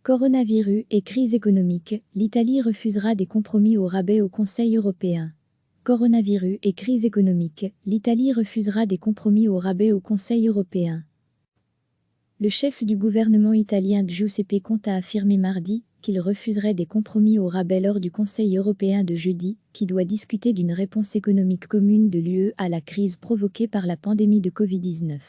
Coronavirus et crise économique, l'Italie refusera des compromis au rabais au Conseil européen. Coronavirus et crise économique, l'Italie refusera des compromis au rabais au Conseil européen. Le chef du gouvernement italien Giuseppe Conte a affirmé mardi qu'il refuserait des compromis au rabais lors du Conseil européen de jeudi, qui doit discuter d'une réponse économique commune de l'UE à la crise provoquée par la pandémie de Covid-19.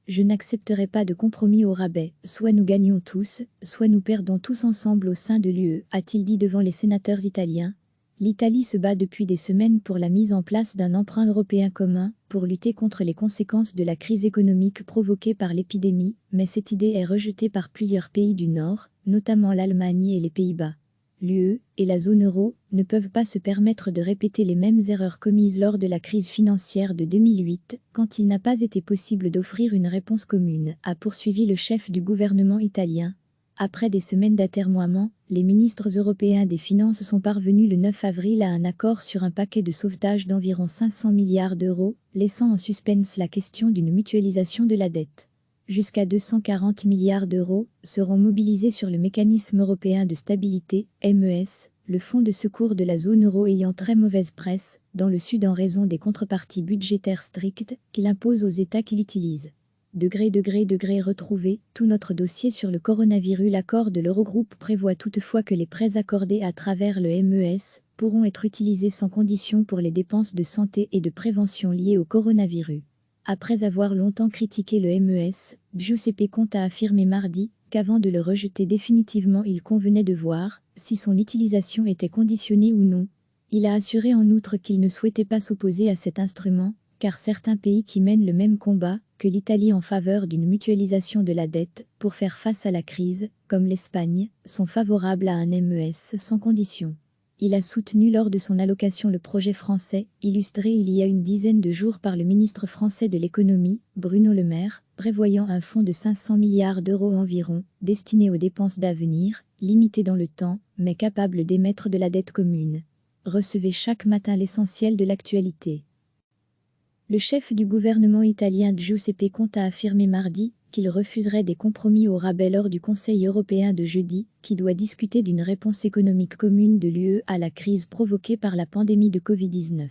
Je n'accepterai pas de compromis au rabais, soit nous gagnons tous, soit nous perdons tous ensemble au sein de l'UE, a-t-il dit devant les sénateurs italiens. L'Italie se bat depuis des semaines pour la mise en place d'un emprunt européen commun pour lutter contre les conséquences de la crise économique provoquée par l'épidémie, mais cette idée est rejetée par plusieurs pays du Nord, notamment l'Allemagne et les Pays-Bas. L'UE et la zone euro ne peuvent pas se permettre de répéter les mêmes erreurs commises lors de la crise financière de 2008, quand il n'a pas été possible d'offrir une réponse commune, a poursuivi le chef du gouvernement italien. Après des semaines d'atermoiement, les ministres européens des Finances sont parvenus le 9 avril à un accord sur un paquet de sauvetage d'environ 500 milliards d'euros, laissant en suspens la question d'une mutualisation de la dette. Jusqu'à 240 milliards d'euros seront mobilisés sur le mécanisme européen de stabilité, MES, le fonds de secours de la zone euro ayant très mauvaise presse, dans le Sud en raison des contreparties budgétaires strictes qu'il impose aux États qui l'utilisent. Degré retrouvé, tout notre dossier sur le coronavirus. L'accord de l'Eurogroupe prévoit toutefois que les prêts accordés à travers le MES pourront être utilisés sans condition pour les dépenses de santé et de prévention liées au coronavirus. Après avoir longtemps critiqué le MES, Giuseppe Conte a affirmé mardi qu'avant de le rejeter définitivement, il convenait de voir si son utilisation était conditionnée ou non. Il a assuré en outre qu'il ne souhaitait pas s'opposer à cet instrument, car certains pays qui mènent le même combat que l'Italie en faveur d'une mutualisation de la dette pour faire face à la crise, comme l'Espagne, sont favorables à un MES sans condition. Il a soutenu lors de son allocation le projet français, illustré il y a une dizaine de jours par le ministre français de l'économie, Bruno Le Maire, prévoyant un fonds de 500 milliards d'euros environ, destiné aux dépenses d'avenir, limité dans le temps, mais capable d'émettre de la dette commune. Recevez chaque matin l'essentiel de l'actualité. Le chef du gouvernement italien Giuseppe Conte a affirmé mardi qu'il refuserait des compromis au rabais lors du Conseil européen de jeudi, qui doit discuter d'une réponse économique commune de l'UE à la crise provoquée par la pandémie de Covid-19.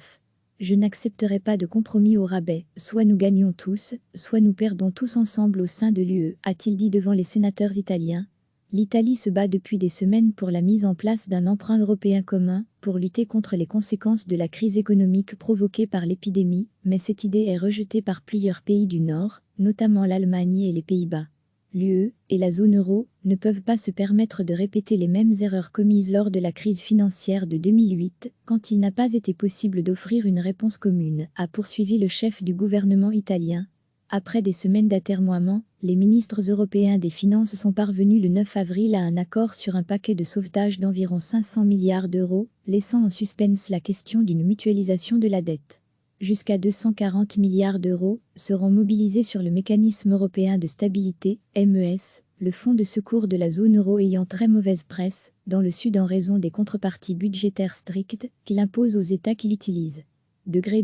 Je n'accepterai pas de compromis au rabais, soit nous gagnons tous, soit nous perdons tous ensemble au sein de l'UE, a-t-il dit devant les sénateurs italiens. L'Italie se bat depuis des semaines pour la mise en place d'un emprunt européen commun pour lutter contre les conséquences de la crise économique provoquée par l'épidémie, mais cette idée est rejetée par plusieurs pays du Nord, notamment l'Allemagne et les Pays-Bas. L'UE et la zone euro ne peuvent pas se permettre de répéter les mêmes erreurs commises lors de la crise financière de 2008, quand il n'a pas été possible d'offrir une réponse commune, a poursuivi le chef du gouvernement italien. Après des semaines d'atermoiement, les ministres européens des Finances sont parvenus le 9 avril à un accord sur un paquet de sauvetage d'environ 500 milliards d'euros, laissant en suspens la question d'une mutualisation de la dette. Jusqu'à 240 milliards d'euros seront mobilisés sur le mécanisme européen de stabilité, MES, le fonds de secours de la zone euro ayant très mauvaise presse, dans le Sud en raison des contreparties budgétaires strictes qu'il impose aux États qui l'utilisent. Degré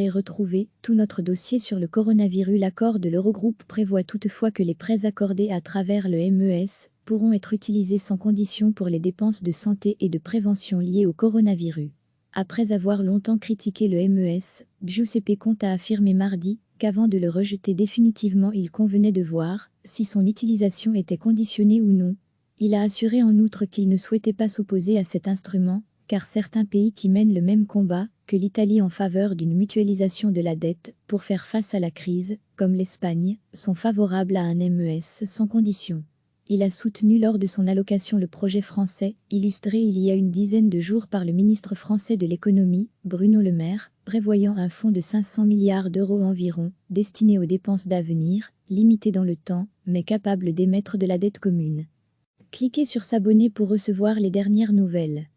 retrouvé, tout notre dossier sur le coronavirus. L'accord de l'Eurogroupe prévoit toutefois que les prêts accordés à travers le MES pourront être utilisés sans condition pour les dépenses de santé et de prévention liées au coronavirus. Après avoir longtemps critiqué le MES, Giuseppe Conte a affirmé mardi qu'avant de le rejeter définitivement, il convenait de voir si son utilisation était conditionnée ou non. Il a assuré en outre qu'il ne souhaitait pas s'opposer à cet instrument, car certains pays qui mènent le même combat que l'Italie en faveur d'une mutualisation de la dette pour faire face à la crise, comme l'Espagne, sont favorables à un MES sans condition. Il a soutenu lors de son allocation le projet français, illustré il y a une dizaine de jours par le ministre français de l'économie, Bruno Le Maire, prévoyant un fonds de 500 milliards d'euros environ, destiné aux dépenses d'avenir, limité dans le temps, mais capable d'émettre de la dette commune. Cliquez sur s'abonner pour recevoir les dernières nouvelles.